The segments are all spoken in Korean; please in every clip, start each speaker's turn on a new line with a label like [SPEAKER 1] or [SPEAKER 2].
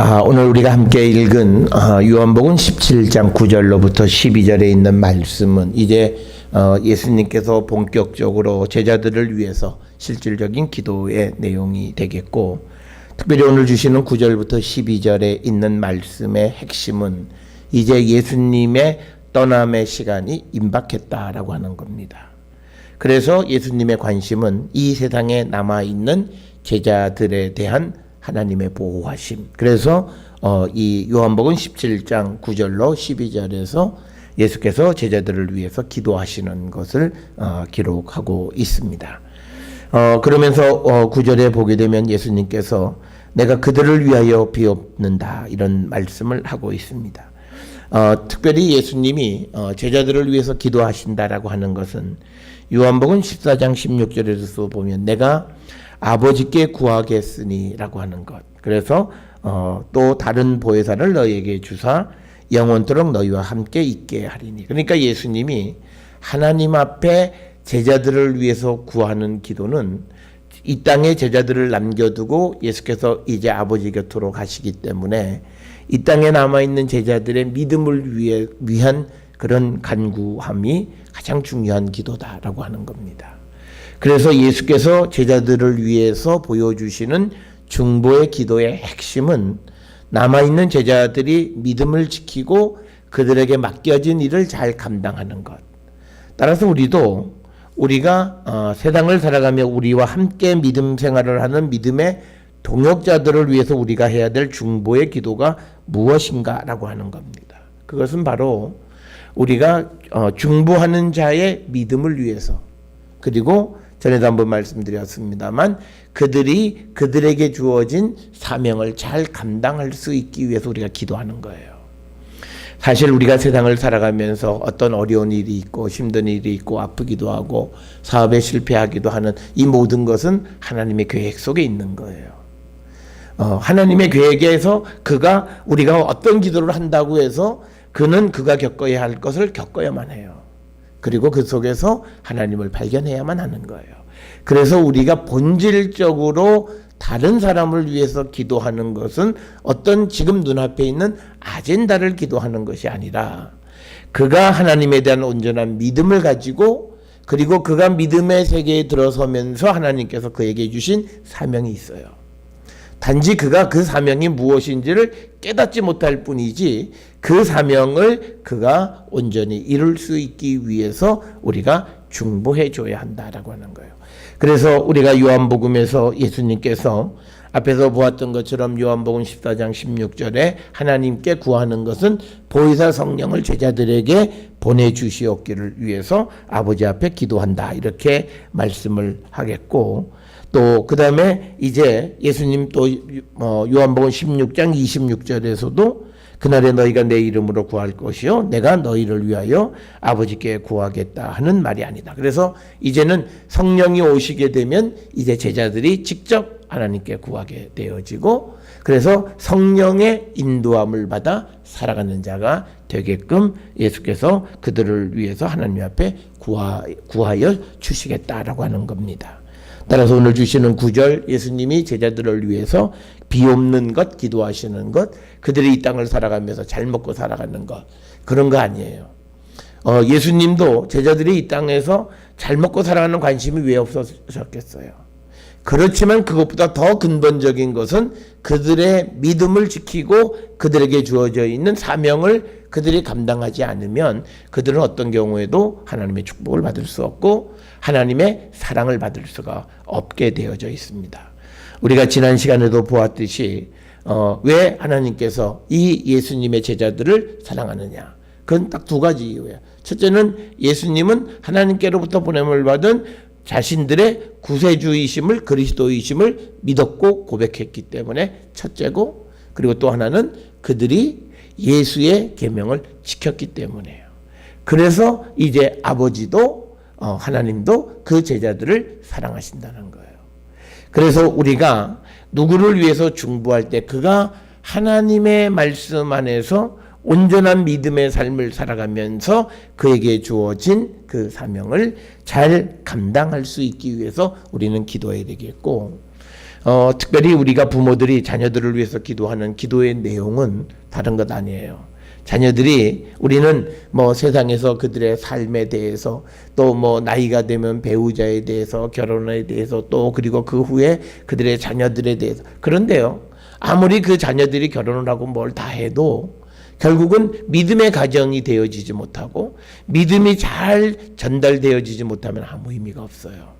[SPEAKER 1] 오늘 우리가 함께 읽은 요한복음 17장 9절로부터 12절에 있는 말씀은 이제 예수님께서 본격적으로 제자들을 위해서 실질적인 기도의 내용이 되겠고, 특별히 오늘 주시는 9절부터 12절에 있는 말씀의 핵심은 이제 예수님의 떠남의 시간이 임박했다라고 하는 겁니다. 그래서 예수님의 관심은 이 세상에 남아있는 제자들에 대한 하나님의 보호하심. 그래서 이 요한복음 17장 9절로 12절에서 예수께서 제자들을 위해서 기도하시는 것을 기록하고 있습니다. 그러면서 9절에 보게 되면 예수님께서 내가 그들을 위하여 비옵는다 이런 말씀을 하고 있습니다. 특별히 예수님이 제자들을 위해서 기도하신다라고 하는 것은 요한복음 14장 16절에서 보면 내가 아버지께 구하겠으니 라고 하는 것. 그래서 또 다른 보혜사를 너희에게 주사 영원토록 너희와 함께 있게 하리니. 그러니까 예수님이 하나님 앞에 제자들을 위해서 구하는 기도는 이 땅에 제자들을 남겨두고 예수께서 이제 아버지 곁으로 가시기 때문에 이 땅에 남아있는 제자들의 믿음을 위한 그런 간구함이 가장 중요한 기도다라고 하는 겁니다. 그래서 예수께서 제자들을 위해서 보여주시는 중보의 기도의 핵심은 남아있는 제자들이 믿음을 지키고 그들에게 맡겨진 일을 잘 감당하는 것. 따라서 우리가 세상을 살아가며 우리와 함께 믿음 생활을 하는 믿음의 동역자들을 위해서 우리가 해야 될 중보의 기도가 무엇인가라고 하는 겁니다. 그것은 바로 우리가 중보하는 자의 믿음을 위해서, 그리고 전에도 한번 말씀드렸습니다만 그들에게 주어진 사명을 잘 감당할 수 있기 위해서 우리가 기도하는 거예요. 사실 우리가 세상을 살아가면서 어떤 어려운 일이 있고 힘든 일이 있고 아프기도 하고 사업에 실패하기도 하는 이 모든 것은 하나님의 계획 속에 있는 거예요. 하나님의 계획에서 우리가 어떤 기도를 한다고 해서 그가 겪어야 할 것을 겪어야만 해요. 그리고 그 속에서 하나님을 발견해야만 하는 거예요. 그래서 우리가 본질적으로 다른 사람을 위해서 기도하는 것은 어떤 지금 눈앞에 있는 아젠다를 기도하는 것이 아니라 그가 하나님에 대한 온전한 믿음을 가지고, 그리고 그가 믿음의 세계에 들어서면서 하나님께서 그에게 주신 사명이 있어요. 단지 그가 그 사명이 무엇인지를 깨닫지 못할 뿐이지 그 사명을 그가 온전히 이룰 수 있기 위해서 우리가 중보해 줘야 한다라고 하는 거예요. 그래서 우리가 요한복음에서 예수님께서 앞에서 보았던 것처럼 요한복음 14장 16절에 하나님께 구하는 것은 보혜사 성령을 제자들에게 보내주시옵기를 위해서 아버지 앞에 기도한다 이렇게 말씀을 하겠고, 또 그 다음에 이제 예수님 또 요한복음 16장 26절에서도 그날에 너희가 내 이름으로 구할 것이요 내가 너희를 위하여 아버지께 구하겠다 하는 말이 아니다. 그래서 이제는 성령이 오시게 되면 이제 제자들이 직접 하나님께 구하게 되어지고, 그래서 성령의 인도함을 받아 살아가는 자가 되게끔 예수께서 그들을 위해서 하나님 앞에 구하여 주시겠다라고 하는 겁니다. 따라서 오늘 주시는 9절, 예수님이 제자들을 위해서 비옵는 것, 기도하시는 것, 그들이 이 땅을 살아가면서 잘 먹고 살아가는 것, 그런 거 아니에요. 예수님도 제자들이 이 땅에서 잘 먹고 살아가는 관심이 왜 없으셨겠어요? 그렇지만 그것보다 더 근본적인 것은 그들의 믿음을 지키고 그들에게 주어져 있는 사명을 그들이 감당하지 않으면 그들은 어떤 경우에도 하나님의 축복을 받을 수 없고 하나님의 사랑을 받을 수가 없게 되어져 있습니다. 우리가 지난 시간에도 보았듯이 왜 하나님께서 이 예수님의 제자들을 사랑하느냐? 그건 딱 두 가지 이유예요. 첫째는 예수님은 하나님께로부터 보냄을 받은 자신들의 구세주이심을, 그리스도이심을 믿었고 고백했기 때문에 첫째고, 그리고 또 하나는 그들이 예수의 계명을 지켰기 때문이에요. 그래서 이제 아버지도 하나님도 그 제자들을 사랑하신다는 거예요. 그래서 우리가 누구를 위해서 중보할 때 그가 하나님의 말씀 안에서 온전한 믿음의 삶을 살아가면서 그에게 주어진 그 사명을 잘 감당할 수 있기 위해서 우리는 기도해야 되겠고, 특별히 우리가 부모들이 자녀들을 위해서 기도하는 기도의 내용은 다른 것 아니에요. 자녀들이 우리는 뭐 세상에서 그들의 삶에 대해서 또 뭐 나이가 되면 배우자에 대해서 결혼에 대해서 또 그리고 그 후에 그들의 자녀들에 대해서 그런데요. 아무리 그 자녀들이 결혼을 하고 뭘 다 해도 결국은 믿음의 가정이 되어지지 못하고 믿음이 잘 전달되어지지 못하면 아무 의미가 없어요.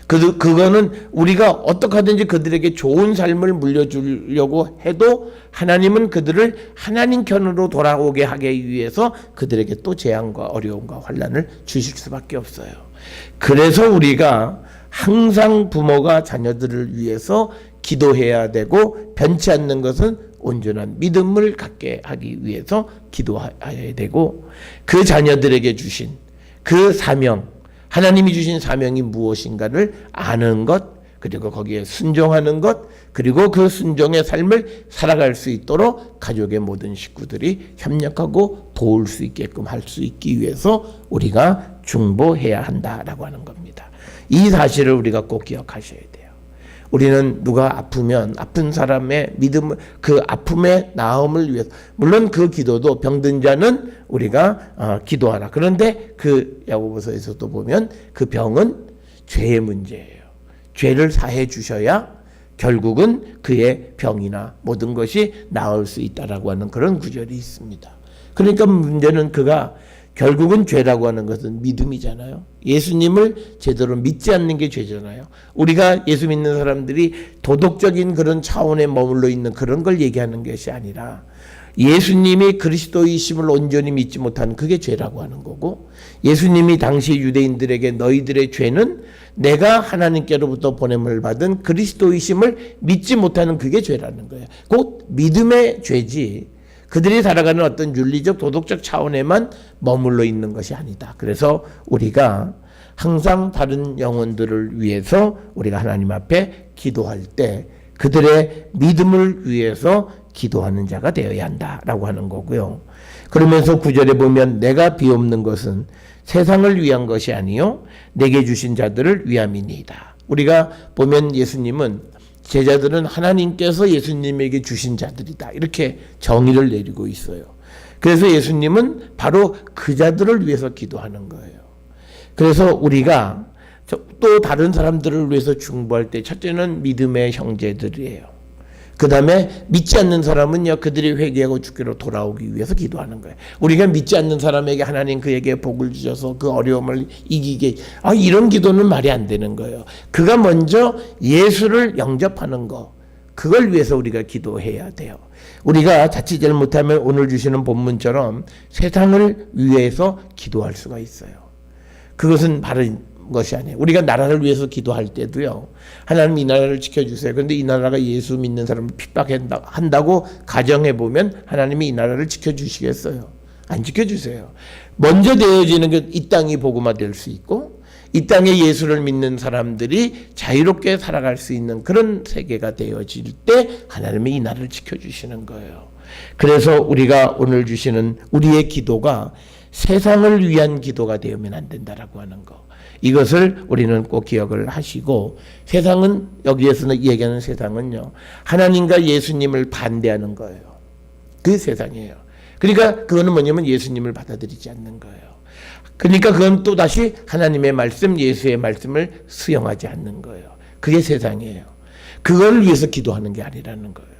[SPEAKER 1] 그거는 우리가 어떻게 하든지 그들에게 좋은 삶을 물려주려고 해도 하나님은 그들을 하나님 편으로 돌아오게 하기 위해서 그들에게 또 재앙과 어려움과 환난을 주실 수밖에 없어요. 그래서 우리가 항상 부모가 자녀들을 위해서 기도해야 되고 변치 않는 것은 온전한 믿음을 갖게 하기 위해서 기도해야 되고 그 자녀들에게 주신 그 사명 하나님이 주신 사명이 무엇인가를 아는 것 그리고 거기에 순종하는 것 그리고 그 순종의 삶을 살아갈 수 있도록 가족의 모든 식구들이 협력하고 도울 수 있게끔 할 수 있기 위해서 우리가 중보해야 한다라고 하는 겁니다. 이 사실을 우리가 꼭 기억하셔야 돼요. 우리는 누가 아프면 아픈 사람의 믿음, 그 아픔의 나음을 위해서 물론 그 기도도 병든 자는 우리가 기도하라. 그런데 그 야고보서에서도 보면 그 병은 죄의 문제예요. 죄를 사해 주셔야 결국은 그의 병이나 모든 것이 나을 수 있다라고 하는 그런 구절이 있습니다. 그러니까 문제는 그가 결국은 죄라고 하는 것은 믿음이잖아요. 예수님을 제대로 믿지 않는 게 죄잖아요. 우리가 예수 믿는 사람들이 도덕적인 그런 차원에 머물러 있는 그런 걸 얘기하는 것이 아니라 예수님이 그리스도이심을 온전히 믿지 못하는 그게 죄라고 하는 거고 예수님이 당시 유대인들에게 너희들의 죄는 내가 하나님께로부터 보냄을 받은 그리스도이심을 믿지 못하는 그게 죄라는 거예요. 곧 믿음의 죄지 그들이 살아가는 어떤 윤리적 도덕적 차원에만 머물러 있는 것이 아니다. 그래서 우리가 항상 다른 영혼들을 위해서 우리가 하나님 앞에 기도할 때 그들의 믿음을 위해서 기도하는 자가 되어야 한다라고 하는 거고요. 그러면서 9절에 보면 내가 비옵는 것은 세상을 위한 것이 아니요 내게 주신 자들을 위함이니이다. 우리가 보면 예수님은 제자들은 하나님께서 예수님에게 주신 자들이다. 이렇게 정의를 내리고 있어요. 그래서 예수님은 바로 그 자들을 위해서 기도하는 거예요. 그래서 우리가 또 다른 사람들을 위해서 중보할 때 첫째는 믿음의 형제들이에요. 그 다음에 믿지 않는 사람은요 그들이 회개하고 주께로 돌아오기 위해서 기도하는 거예요. 우리가 믿지 않는 사람에게 하나님 그에게 복을 주셔서 그 어려움을 이기게 이런 기도는 말이 안 되는 거예요. 그가 먼저 예수를 영접하는 거 그걸 위해서 우리가 기도해야 돼요. 우리가 자칫 잘못하면 오늘 주시는 본문처럼 세상을 위해서 기도할 수가 있어요. 그것은 바른 것이 아니에요. 우리가 나라를 위해서 기도할 때도요. 하나님 이 나라를 지켜주세요. 그런데 이 나라가 예수 믿는 사람을 핍박한다고 가정해보면 하나님이 이 나라를 지켜주시겠어요? 안 지켜주세요. 먼저 되어지는 게 이 땅이 복음화될 수 있고 이 땅에 예수를 믿는 사람들이 자유롭게 살아갈 수 있는 그런 세계가 되어질 때 하나님이 이 나라를 지켜주시는 거예요. 그래서 우리가 오늘 주시는 우리의 기도가 세상을 위한 기도가 되면 안 된다라고 하는 거. 이것을 우리는 꼭 기억을 하시고 세상은 여기에서는 얘기하는 세상은요. 하나님과 예수님을 반대하는 거예요. 그 세상이에요. 그러니까 그거는 뭐냐면 예수님을 받아들이지 않는 거예요. 그러니까 그건 또다시 하나님의 말씀, 예수의 말씀을 수용하지 않는 거예요. 그게 세상이에요. 그걸 위해서 기도하는 게 아니라는 거예요.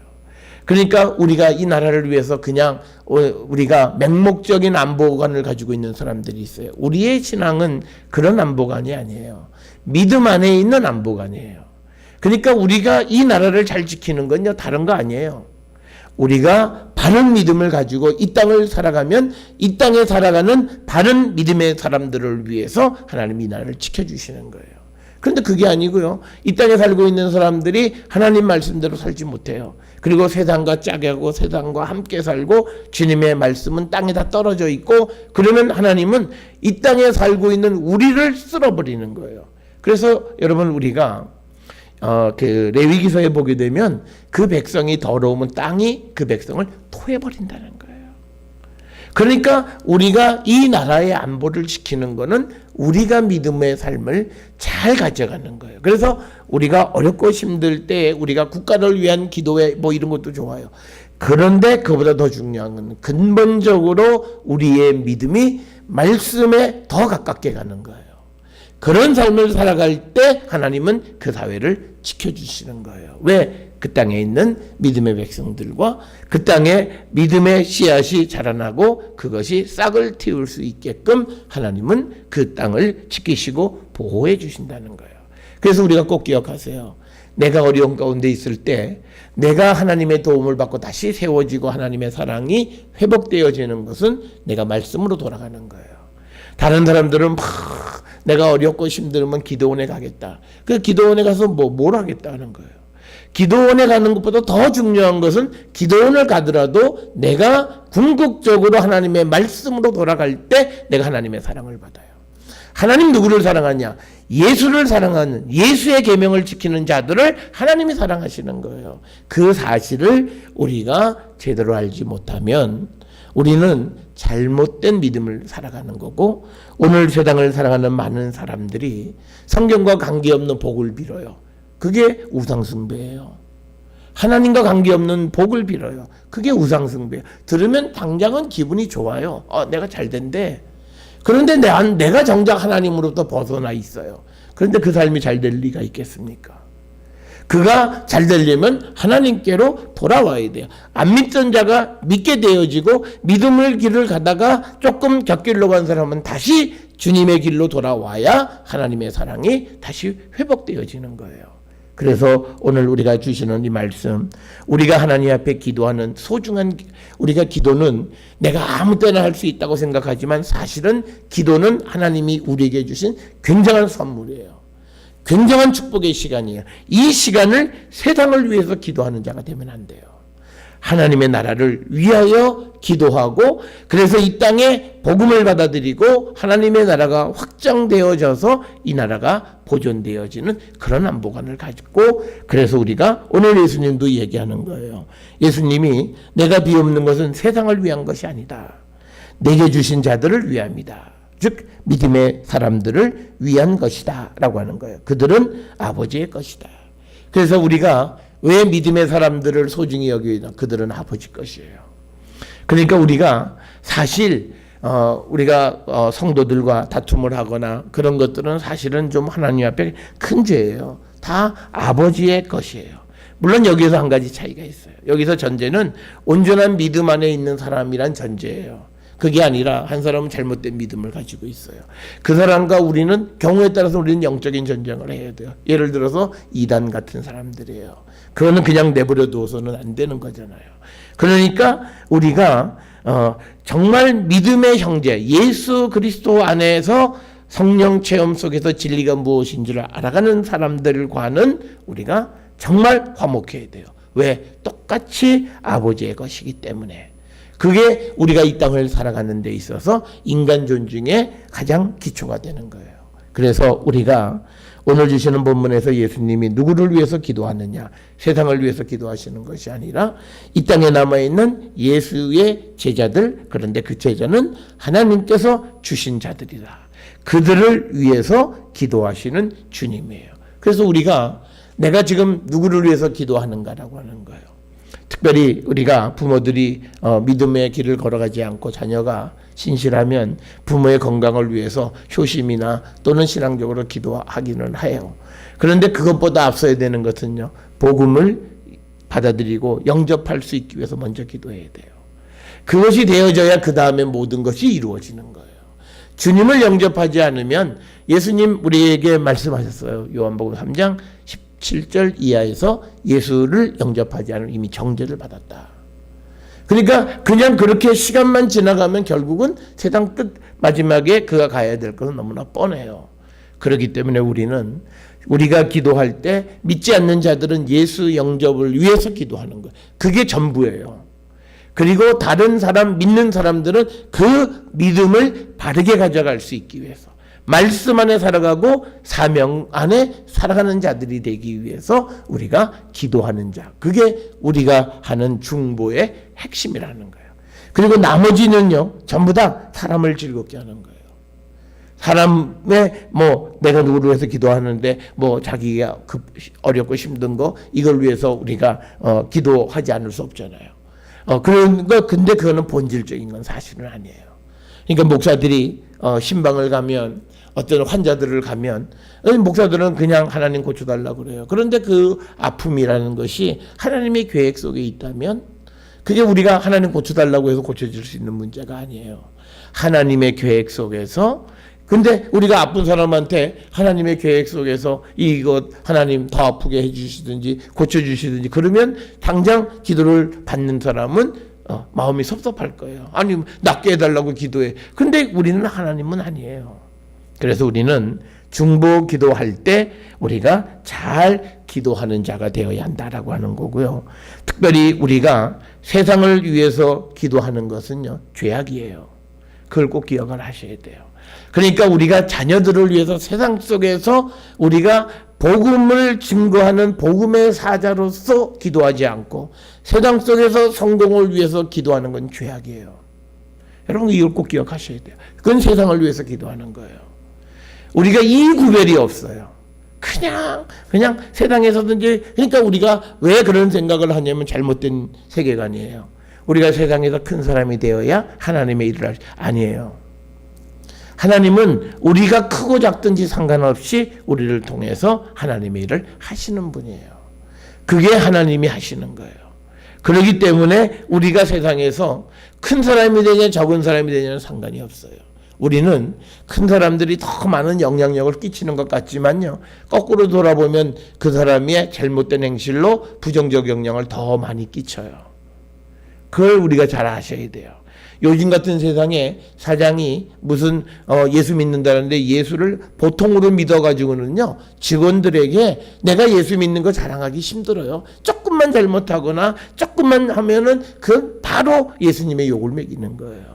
[SPEAKER 1] 그러니까 우리가 이 나라를 위해서 그냥 우리가 맹목적인 안보관을 가지고 있는 사람들이 있어요. 우리의 신앙은 그런 안보관이 아니에요. 믿음 안에 있는 안보관이에요. 그러니까 우리가 이 나라를 잘 지키는 건요 다른 거 아니에요. 우리가 바른 믿음을 가지고 이 땅을 살아가면 이 땅에 살아가는 바른 믿음의 사람들을 위해서 하나님이 이 나라를 지켜주시는 거예요. 그런데 그게 아니고요. 이 땅에 살고 있는 사람들이 하나님 말씀대로 살지 못해요. 그리고 세상과 짜게하고 세상과 함께 살고 주님의 말씀은 땅에다 떨어져 있고 그러면 하나님은 이 땅에 살고 있는 우리를 쓸어버리는 거예요. 그래서 여러분 우리가 그 레위기서에 보게 되면 그 백성이 더러우면 땅이 그 백성을 토해버린다는 거예요. 그러니까 우리가 이 나라의 안보를 지키는 거는 우리가 믿음의 삶을 잘 가져가는 거예요. 그래서 우리가 어렵고 힘들 때 우리가 국가를 위한 기도회 뭐 이런 것도 좋아요. 그런데 그보다 더 중요한 건 근본적으로 우리의 믿음이 말씀에 더 가깝게 가는 거예요. 그런 삶을 살아갈 때 하나님은 그 사회를 지켜주시는 거예요. 왜? 그 땅에 있는 믿음의 백성들과 그 땅에 믿음의 씨앗이 자라나고 그것이 싹을 틔울 수 있게끔 하나님은 그 땅을 지키시고 보호해 주신다는 거예요. 그래서 우리가 꼭 기억하세요. 내가 어려운 가운데 있을 때 내가 하나님의 도움을 받고 다시 세워지고 하나님의 사랑이 회복되어지는 것은 내가 말씀으로 돌아가는 거예요. 다른 사람들은 막 내가 어렵고 힘들면 기도원에 가겠다. 그 기도원에 가서 뭘 하겠다 하는 거예요. 기도원에 가는 것보다 더 중요한 것은 기도원을 가더라도 내가 궁극적으로 하나님의 말씀으로 돌아갈 때 내가 하나님의 사랑을 받아요. 하나님 누구를 사랑하냐? 예수를 사랑하는, 예수의 계명을 지키는 자들을 하나님이 사랑하시는 거예요. 그 사실을 우리가 제대로 알지 못하면 우리는 잘못된 믿음을 살아가는 거고, 오늘 세상을 살아가는 많은 사람들이 성경과 관계없는 복을 빌어요. 그게 우상숭배예요. 하나님과 관계없는 복을 빌어요. 그게 우상숭배예요. 들으면 당장은 기분이 좋아요. 내가 잘 된대. 그런데 내가 정작 하나님으로부터 벗어나 있어요. 그런데 그 삶이 잘 될 리가 있겠습니까? 그가 잘 되려면 하나님께로 돌아와야 돼요. 안 믿던 자가 믿게 되어지고 믿음의 길을 가다가 조금 곁길로 간 사람은 다시 주님의 길로 돌아와야 하나님의 사랑이 다시 회복되어지는 거예요. 그래서 오늘 우리가 주시는 이 말씀, 우리가 하나님 앞에 기도하는 소중한, 우리가 기도는 내가 아무 때나 할 수 있다고 생각하지만 사실은 기도는 하나님이 우리에게 주신 굉장한 선물이에요. 굉장한 축복의 시간이에요. 이 시간을 세상을 위해서 기도하는 자가 되면 안 돼요. 하나님의 나라를 위하여 기도하고, 그래서 이 땅에 복음을 받아들이고 하나님의 나라가 확장되어져서 이 나라가 보존되어지는 그런 안보관을 가지고, 그래서 우리가 오늘 예수님도 얘기하는 거예요. 예수님이 내가 비옵는 것은 세상을 위한 것이 아니다. 내게 주신 자들을 위함이다. 즉 믿음의 사람들을 위한 것이다 라고 하는 거예요. 그들은 아버지의 것이다. 그래서 우리가 왜 믿음의 사람들을 소중히 여기냐? 그들은 아버지 것이에요. 그러니까 우리가 사실 우리가 성도들과 다툼을 하거나 그런 것들은 사실은 좀 하나님 앞에 큰 죄예요. 다 아버지의 것이에요. 물론 여기서 한 가지 차이가 있어요. 여기서 전제는 온전한 믿음 안에 있는 사람이란 전제예요. 그게 아니라 한 사람은 잘못된 믿음을 가지고 있어요. 그 사람과 우리는 경우에 따라서 우리는 영적인 전쟁을 해야 돼요. 예를 들어서 이단 같은 사람들이에요. 그거는 그냥 내버려 두어서는 안 되는 거잖아요. 그러니까 우리가 정말 믿음의 형제, 예수 그리스도 안에서 성령 체험 속에서 진리가 무엇인지를 알아가는 사람들과는 우리가 정말 화목해야 돼요. 왜? 똑같이 아버지의 것이기 때문에. 그게 우리가 이 땅을 살아가는 데 있어서 인간 존중의 가장 기초가 되는 거예요. 그래서 우리가 오늘 주시는 본문에서 예수님이 누구를 위해서 기도하느냐, 세상을 위해서 기도하시는 것이 아니라 이 땅에 남아있는 예수의 제자들, 그런데 그 제자는 하나님께서 주신 자들이다. 그들을 위해서 기도하시는 주님이에요. 그래서 우리가 내가 지금 누구를 위해서 기도하는가라고 하는 거예요. 특별히 우리가 부모들이 믿음의 길을 걸어가지 않고 자녀가 신실하면 부모의 건강을 위해서 효심이나 또는 신앙적으로 기도하기는 해요. 그런데 그것보다 앞서야 되는 것은요, 복음을 받아들이고 영접할 수 있기 위해서 먼저 기도해야 돼요. 그것이 되어져야 그 다음에 모든 것이 이루어지는 거예요. 주님을 영접하지 않으면, 예수님 우리에게 말씀하셨어요. 요한복음 3장 17절 이하에서 예수를 영접하지 않으면 이미 정죄를 받았다. 그러니까 그냥 그렇게 시간만 지나가면 결국은 세상 끝 마지막에 그가 가야 될 것은 너무나 뻔해요. 그렇기 때문에 우리가 기도할 때 믿지 않는 자들은 예수 영접을 위해서 기도하는 거예요. 그게 전부예요. 그리고 다른 사람, 믿는 사람들은 그 믿음을 바르게 가져갈 수 있기 위해서, 말씀 안에 살아가고 사명 안에 살아가는 자들이 되기 위해서 우리가 기도하는 자, 그게 우리가 하는 중보의 핵심이라는 거예요. 그리고 나머지는요, 전부 다 사람을 즐겁게 하는 거예요. 사람의 내가 누구를 위해서 기도하는데 자기가 어렵고 힘든 거 이걸 위해서 우리가 기도하지 않을 수 없잖아요. 근데 그거는 본질적인 건 사실은 아니에요. 그러니까 목사들이 신방을 가면 어떤 환자들을 가면 목사들은 그냥 하나님 고쳐달라고 그래요. 그런데 그 아픔이라는 것이 하나님의 계획 속에 있다면 그게 우리가 하나님 고쳐달라고 해서 고쳐질 수 있는 문제가 아니에요. 하나님의 계획 속에서. 근데 우리가 아픈 사람한테 하나님의 계획 속에서 이것 하나님 더 아프게 해주시든지 고쳐주시든지 그러면 당장 기도를 받는 사람은 마음이 섭섭할 거예요. 아니 낫게 해달라고 기도해. 근데 우리는 하나님은 아니에요. 그래서 우리는 중보 기도할 때 우리가 잘 기도하는 자가 되어야 한다라고 하는 거고요. 특별히 우리가 세상을 위해서 기도하는 것은요, 죄악이에요. 그걸 꼭 기억을 하셔야 돼요. 그러니까 우리가 자녀들을 위해서 세상 속에서 우리가 복음을 증거하는 복음의 사자로서 기도하지 않고 세상 속에서 성공을 위해서 기도하는 건 죄악이에요. 여러분 이걸 꼭 기억하셔야 돼요. 그건 세상을 위해서 기도하는 거예요. 우리가 이 구별이 없어요. 그냥 세상에서든지. 그러니까 우리가 왜 그런 생각을 하냐면 잘못된 세계관이에요. 우리가 세상에서 큰 사람이 되어야 하나님의 일을 아니에요. 하나님은 우리가 크고 작든지 상관없이 우리를 통해서 하나님의 일을 하시는 분이에요. 그게 하나님이 하시는 거예요. 그렇기 때문에 우리가 세상에서 큰 사람이 되냐 적은 사람이 되냐는 상관이 없어요. 우리는 큰 사람들이 더 많은 영향력을 끼치는 것 같지만요, 거꾸로 돌아보면 그 사람의 잘못된 행실로 부정적 영향을 더 많이 끼쳐요. 그걸 우리가 잘 아셔야 돼요. 요즘 같은 세상에 사장이 무슨 예수 믿는다는데 예수를 보통으로 믿어가지고는요, 직원들에게 내가 예수 믿는 거 자랑하기 힘들어요. 조금만 잘못하거나 조금만 하면은 그 바로 예수님의 욕을 먹이는 거예요.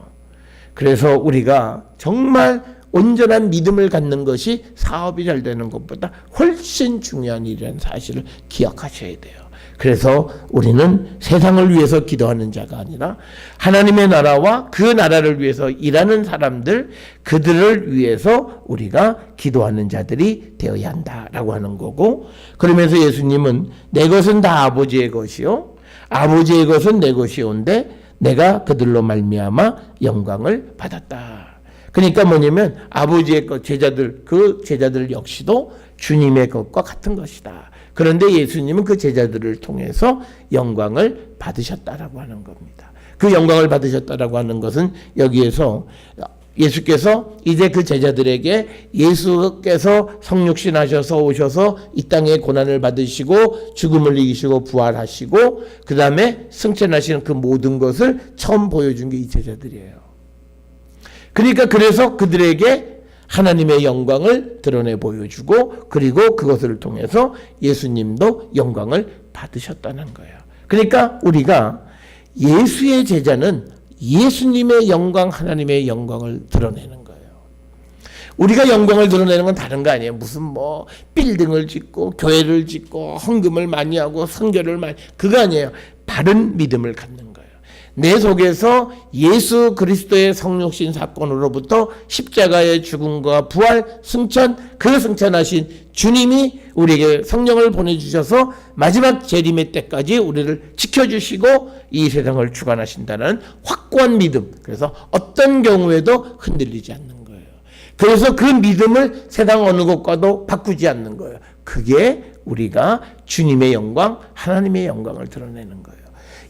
[SPEAKER 1] 그래서 우리가 정말 온전한 믿음을 갖는 것이 사업이 잘 되는 것보다 훨씬 중요한 일이라는 사실을 기억하셔야 돼요. 그래서 우리는 세상을 위해서 기도하는 자가 아니라 하나님의 나라와 그 나라를 위해서 일하는 사람들, 그들을 위해서 우리가 기도하는 자들이 되어야 한다라고 하는 거고, 그러면서 예수님은 내 것은 다 아버지의 것이요 아버지의 것은 내 것이온데 내가 그들로 말미암아 영광을 받았다. 그러니까 뭐냐면 아버지의 것, 제자들, 그 제자들 역시도 주님의 것과 같은 것이다. 그런데 예수님은 그 제자들을 통해서 영광을 받으셨다라고 하는 겁니다. 그 영광을 받으셨다라고 하는 것은 여기에서 예수께서 이제 그 제자들에게 예수께서 성육신 하셔서 오셔서 이 땅에 고난을 받으시고 죽음을 이기시고 부활하시고 그 다음에 승천하시는 그 모든 것을 처음 보여준 게 이 제자들이에요. 그러니까 그래서 그들에게 하나님의 영광을 드러내 보여주고 그리고 그것을 통해서 예수님도 영광을 받으셨다는 거예요. 그러니까 우리가 예수의 제자는 예수님의 영광, 하나님의 영광을 드러내는 거예요. 우리가 영광을 드러내는 건 다른 거 아니에요. 무슨 빌딩을 짓고 교회를 짓고 헌금을 많이 하고 선교를 많이, 그거 아니에요. 바른 믿음을 갖는 거예요. 내 속에서 예수 그리스도의 성육신 사건으로부터 십자가의 죽음과 부활, 승천, 그 승천하신 주님이 우리에게 성령을 보내주셔서 마지막 재림의 때까지 우리를 지켜주시고 이 세상을 주관하신다는 확고한 믿음. 그래서 어떤 경우에도 흔들리지 않는 거예요. 그래서 그 믿음을 세상 어느 것과도 바꾸지 않는 거예요. 그게 우리가 주님의 영광, 하나님의 영광을 드러내는 거예요.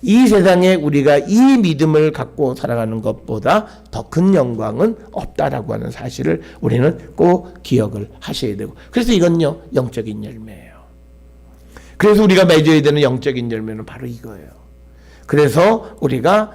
[SPEAKER 1] 이 세상에 우리가 이 믿음을 갖고 살아가는 것보다 더 큰 영광은 없다라고 하는 사실을 우리는 꼭 기억을 하셔야 되고, 그래서 이건요 영적인 열매예요. 그래서 우리가 맺어야 되는 영적인 열매는 바로 이거예요. 그래서 우리가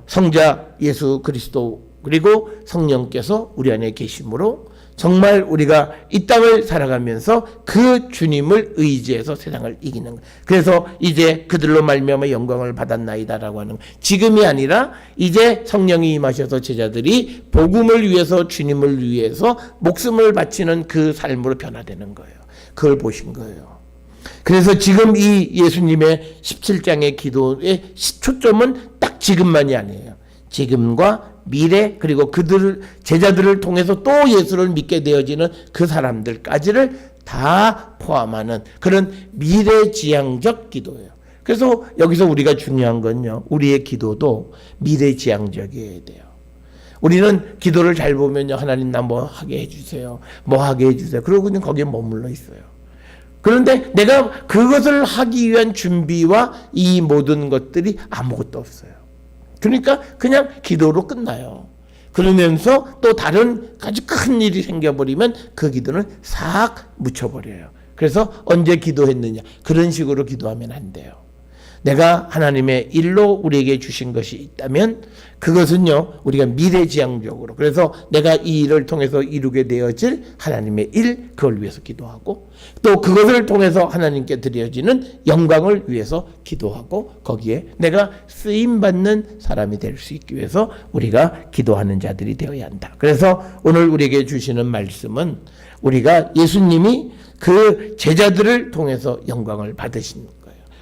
[SPEAKER 1] 성자 예수 그리스도 그리고 성령께서 우리 안에 계심으로 정말 우리가 이 땅을 살아가면서 그 주님을 의지해서 세상을 이기는 거예요. 그래서 이제 그들로 말미암아 영광을 받았나이다라고 하는, 지금이 아니라 이제 성령이 임하셔서 제자들이 복음을 위해서 주님을 위해서 목숨을 바치는 그 삶으로 변화되는 거예요. 그걸 보신 거예요. 그래서 지금 이 예수님의 17장의 기도의 초점은 딱 지금만이 아니에요. 지금과 미래, 그리고 그들 제자들을 통해서 또 예수를 믿게 되어지는 그 사람들까지를 다 포함하는 그런 미래지향적 기도예요. 그래서 여기서 우리가 중요한 건요, 우리의 기도도 미래지향적이어야 돼요. 우리는 기도를 잘 보면요, 하나님 나 뭐 하게 해주세요, 뭐 하게 해주세요, 그러고 그냥 거기에 머물러 있어요. 그런데 내가 그것을 하기 위한 준비와 이 모든 것들이 아무것도 없어요. 그러니까 그냥 기도로 끝나요. 그러면서 또 다른 아주 큰 일이 생겨버리면 그 기도는 싹 묻혀버려요. 그래서 언제 기도했느냐, 그런 식으로 기도하면 안 돼요. 내가 하나님의 일로 우리에게 주신 것이 있다면 그것은요, 우리가 미래지향적으로, 그래서 내가 이 일을 통해서 이루게 되어질 하나님의 일, 그걸 위해서 기도하고, 또 그것을 통해서 하나님께 드려지는 영광을 위해서 기도하고, 거기에 내가 쓰임받는 사람이 될 수 있기 위해서 우리가 기도하는 자들이 되어야 한다. 그래서 오늘 우리에게 주시는 말씀은 우리가 예수님이 그 제자들을 통해서 영광을 받으신 거예요.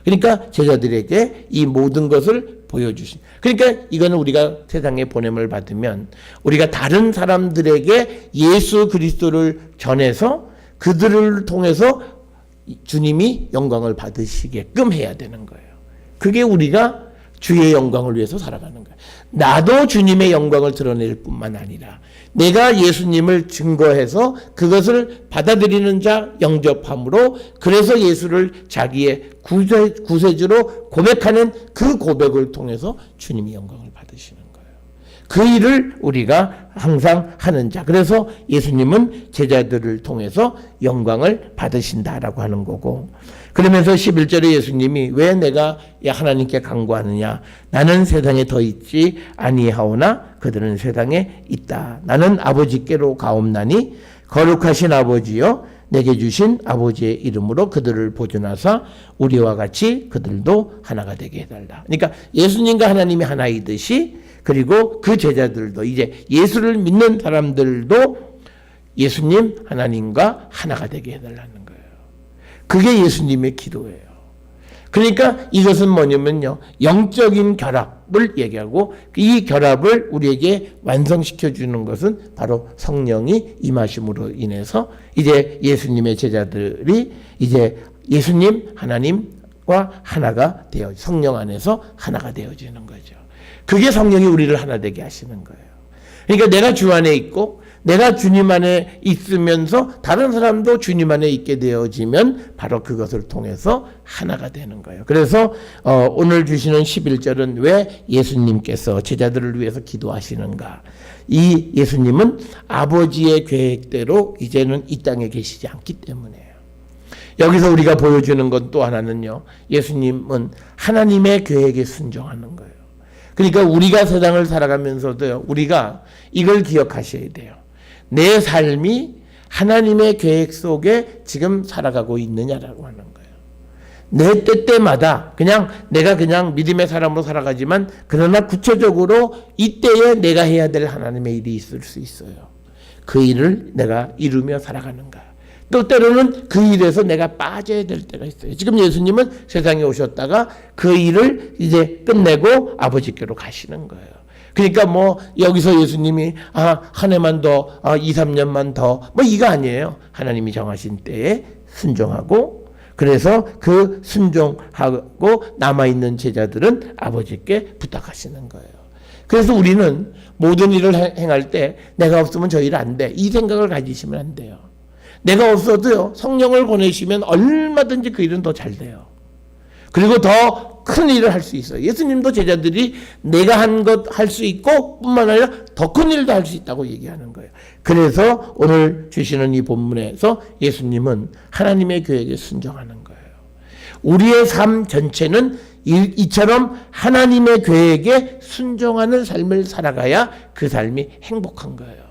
[SPEAKER 1] 그러니까 제자들에게 이 모든 것을 보여주신. 그러니까 이거는 우리가 세상에 보냄을 받으면 우리가 다른 사람들에게 예수 그리스도를 전해서 그들을 통해서 주님이 영광을 받으시게끔 해야 되는 거예요. 그게 우리가 주의 영광을 위해서 살아가는 거예요. 나도 주님의 영광을 드러낼 뿐만 아니라 내가 예수님을 증거해서 그것을 받아들이는 자 영접함으로, 그래서 예수를 자기의 구세주로 고백하는 그 고백을 통해서 주님이 영광을 받으시는 거예요. 그 일을 우리가 항상 하는 자. 그래서 예수님은 제자들을 통해서 영광을 받으신다라고 하는 거고, 그러면서 11절에 예수님이 왜 내가 하나님께 간구하느냐, 나는 세상에 더 있지 아니하오나 그들은 세상에 있다. 나는 아버지께로 가옵나니 거룩하신 아버지여, 내게 주신 아버지의 이름으로 그들을 보존하사 우리와 같이 그들도 하나가 되게 해달라. 그러니까 예수님과 하나님이 하나이듯이, 그리고 그 제자들도, 이제 예수를 믿는 사람들도 예수님 하나님과 하나가 되게 해달라는 거예요. 그게 예수님의 기도예요. 그러니까 이것은 뭐냐면요, 영적인 결합을 얘기하고, 이 결합을 우리에게 완성시켜 주는 것은 바로 성령이 임하심으로 인해서 이제 예수님의 제자들이 이제 예수님 하나님과 하나가 되어, 성령 안에서 하나가 되어지는 거죠. 그게 성령이 우리를 하나 되게 하시는 거예요. 그러니까 내가 주 안에 있고 내가 주님 안에 있으면서 다른 사람도 주님 안에 있게 되어지면 바로 그것을 통해서 하나가 되는 거예요. 그래서 오늘 주시는 11절은 왜 예수님께서 제자들을 위해서 기도하시는가? 이 예수님은 아버지의 계획대로 이제는 이 땅에 계시지 않기 때문이에요. 여기서 우리가 보여주는 것 또 하나는요, 예수님은 하나님의 계획에 순종하는 거예요. 그러니까 우리가 세상을 살아가면서도요, 우리가 이걸 기억하셔야 돼요. 내 삶이 하나님의 계획 속에 지금 살아가고 있느냐라고 하는 거예요. 내 때때마다 내가 그냥 믿음의 사람으로 살아가지만, 그러나 구체적으로 이때에 내가 해야 될 하나님의 일이 있을 수 있어요. 그 일을 내가 이루며 살아가는가. 또 때로는 그 일에서 내가 빠져야 될 때가 있어요. 지금 예수님은 세상에 오셨다가 그 일을 이제 끝내고 아버지께로 가시는 거예요. 그러니까 뭐 여기서 예수님이 한 해만 더, 2, 3년만 더, 뭐 이거 아니에요. 하나님이 정하신 때에 순종하고, 그래서 그 순종하고 남아있는 제자들은 아버지께 부탁하시는 거예요. 그래서 우리는 모든 일을 행할 때 내가 없으면 저 일 안 돼, 이 생각을 가지시면 안 돼요. 내가 없어도요, 성령을 보내시면 얼마든지 그 일은 더 잘 돼요. 그리고 더 큰 일을 할 수 있어요. 예수님도 제자들이 내가 한 것 할 수 있고 뿐만 아니라 더 큰 일도 할 수 있다고 얘기하는 거예요. 그래서 오늘 주시는 이 본문에서 예수님은 하나님의 계획에 순종하는 거예요. 우리의 삶 전체는 이처럼 하나님의 계획에 순종하는 삶을 살아가야 그 삶이 행복한 거예요.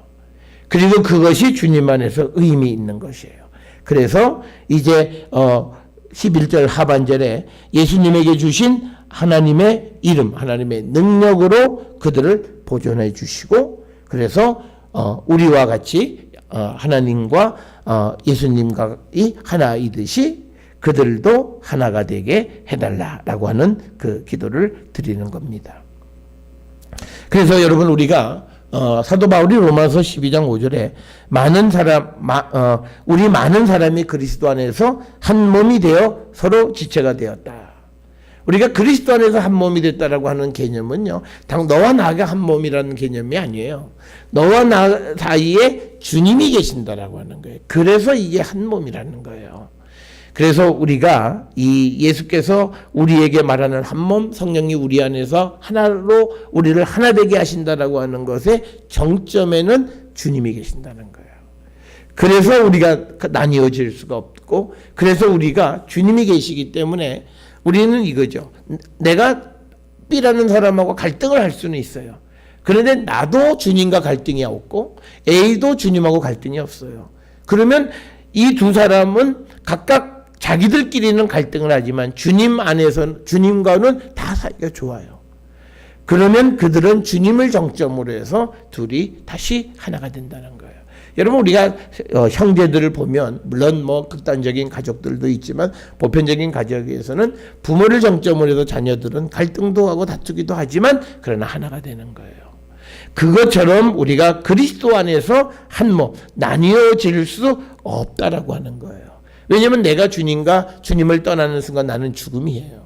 [SPEAKER 1] 그리고 그것이 주님 안에서 의미 있는 것이에요. 그래서 이제 11절 하반절에 예수님에게 주신 하나님의 이름, 하나님의 능력으로 그들을 보존해 주시고, 그래서 우리와 같이 하나님과 예수님과 하나이듯이 그들도 하나가 되게 해달라라고 하는 그 기도를 드리는 겁니다. 그래서 여러분 우리가 사도 바울이 로마서 12장 5절에 우리 많은 사람이 그리스도 안에서 한 몸이 되어 서로 지체가 되었다. 우리가 그리스도 안에서 한 몸이 됐다라고 하는 개념은요, 너와 나가 한 몸이라는 개념이 아니에요. 너와 나 사이에 주님이 계신다라고 하는 거예요. 그래서 이게 한 몸이라는 거예요. 그래서 우리가 이 예수께서 우리에게 말하는 한 몸, 성령이 우리 안에서 하나로 우리를 하나 되게 하신다라고 하는 것의 정점에는 주님이 계신다는 거예요. 그래서 우리가 나뉘어질 수가 없고, 그래서 우리가 주님이 계시기 때문에 우리는 이거죠. 내가 B라는 사람하고 갈등을 할 수는 있어요. 그런데 나도 주님과 갈등이 없고 A도 주님하고 갈등이 없어요. 그러면 이 두 사람은 각각 자기들끼리는 갈등을 하지만 주님 안에서는, 주님과는 다 사이가 좋아요. 그러면 그들은 주님을 정점으로 해서 둘이 다시 하나가 된다는 거예요. 여러분 우리가 형제들을 보면 물론 뭐 극단적인 가족들도 있지만 보편적인 가족에서는 부모를 정점으로 해서 자녀들은 갈등도 하고 다투기도 하지만 그러나 하나가 되는 거예요. 그것처럼 우리가 그리스도 안에서 한 몸, 나뉘어질 수 없다라고 하는 거예요. 왜냐하면 내가 주님을 떠나는 순간 나는 죽음이에요.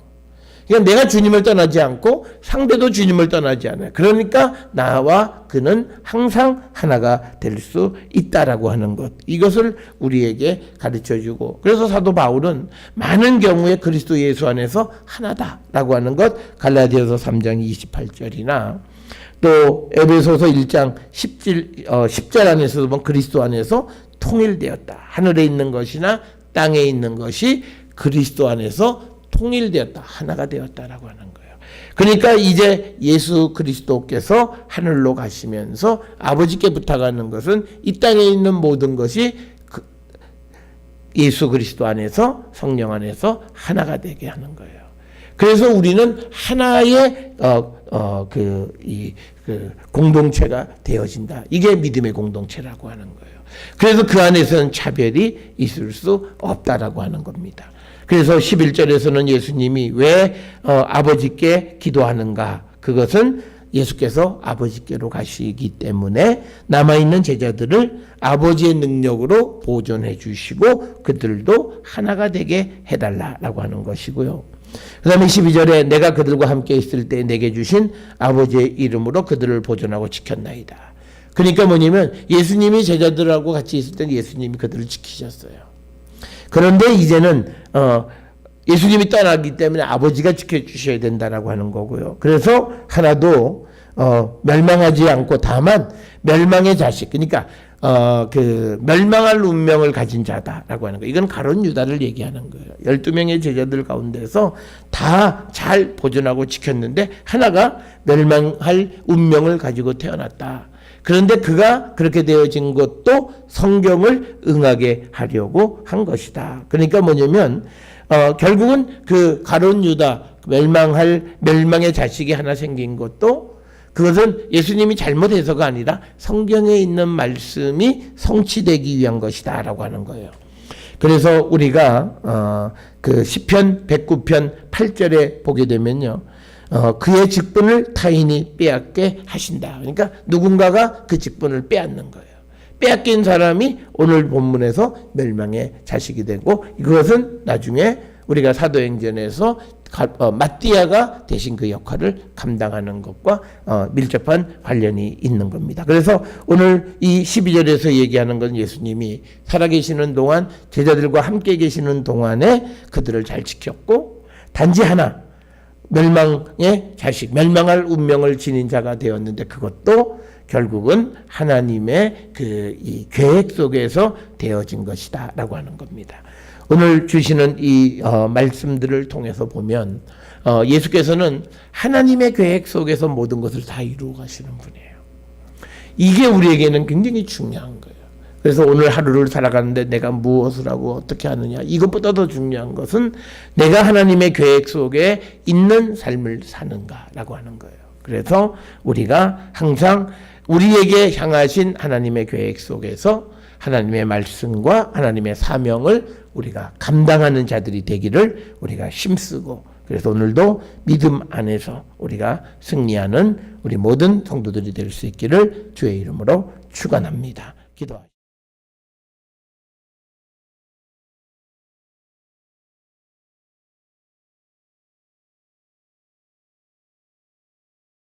[SPEAKER 1] 그러니까 내가 주님을 떠나지 않고 상대도 주님을 떠나지 않아요. 그러니까 나와 그는 항상 하나가 될 수 있다라고 하는 것, 이것을 우리에게 가르쳐주고, 그래서 사도 바울은 많은 경우에 그리스도 예수 안에서 하나다라고 하는 것, 갈라디아서 3장 28절이나 또 에베소서 1장 10절 안에서도 보면 그리스도 안에서 통일되었다. 하늘에 있는 것이나 땅에 있는 것이 그리스도 안에서 통일되었다. 하나가 되었다라고 하는 거예요. 그러니까 이제 예수 그리스도께서 하늘로 가시면서 아버지께 부탁하는 것은 이 땅에 있는 모든 것이 예수 그리스도 안에서, 성령 안에서 하나가 되게 하는 거예요. 그래서 우리는 하나의 공동체가 되어진다. 이게 믿음의 공동체라고 하는 거예요. 그래서 그 안에서는 차별이 있을 수 없다라고 하는 겁니다. 그래서 11절에서는 예수님이 왜 아버지께 기도하는가? 그것은 예수께서 아버지께로 가시기 때문에 남아있는 제자들을 아버지의 능력으로 보존해 주시고 그들도 하나가 되게 해달라라고 하는 것이고요. 그 다음에 12절에 내가 그들과 함께 있을 때 내게 주신 아버지의 이름으로 그들을 보존하고 지켰나이다. 그러니까 뭐냐면 예수님이 제자들하고 같이 있을 때는 예수님이 그들을 지키셨어요. 그런데 이제는 예수님이 떠나기 때문에 아버지가 지켜주셔야 된다라고 하는 거고요. 그래서 하나도 멸망하지 않고 다만 멸망의 자식, 그러니까 멸망할 운명을 가진 자다라고 하는 거예요. 이건 가룟 유다를 얘기하는 거예요. 12명의 제자들 가운데서 다 잘 보존하고 지켰는데 하나가 멸망할 운명을 가지고 태어났다. 그런데 그가 그렇게 되어진 것도 성경을 응하게 하려고 한 것이다. 그러니까 뭐냐면 결국은 그 가룟 유다, 멸망의 자식이 하나 생긴 것도 그것은 예수님이 잘못해서가 아니라 성경에 있는 말씀이 성취되기 위한 것이다 라고 하는 거예요. 그래서 우리가 그 시편 109편 8절에 보게 되면요, 그의 직분을 타인이 빼앗게 하신다. 그러니까 누군가가 그 직분을 빼앗는 거예요. 빼앗긴 사람이 오늘 본문에서 멸망의 자식이 되고, 이것은 나중에 우리가 사도행전에서 마띠아가 대신 그 역할을 감당하는 것과 밀접한 관련이 있는 겁니다. 그래서 오늘 이 12절에서 얘기하는 건 예수님이 살아계시는 동안, 제자들과 함께 계시는 동안에 그들을 잘 지켰고, 단지 하나 멸망의 자식, 멸망할 운명을 지닌 자가 되었는데 그것도 결국은 하나님의 이 계획 속에서 되어진 것이다라고 하는 겁니다. 오늘 주시는 이 말씀들을 통해서 보면 예수께서는 하나님의 계획 속에서 모든 것을 다 이루어 가시는 분이에요. 이게 우리에게는 굉장히 중요한 거예요. 그래서 오늘 하루를 살아가는데 내가 무엇을 하고 어떻게 하느냐, 이것보다 더 중요한 것은 내가 하나님의 계획 속에 있는 삶을 사는가라고 하는 거예요. 그래서 우리가 항상 우리에게 향하신 하나님의 계획 속에서 하나님의 말씀과 하나님의 사명을 우리가 감당하는 자들이 되기를 우리가 힘쓰고 그래서 오늘도 믿음 안에서 우리가 승리하는 우리 모든 성도들이 될 수 있기를 주의 이름으로 축원합니다. 기도하십시오.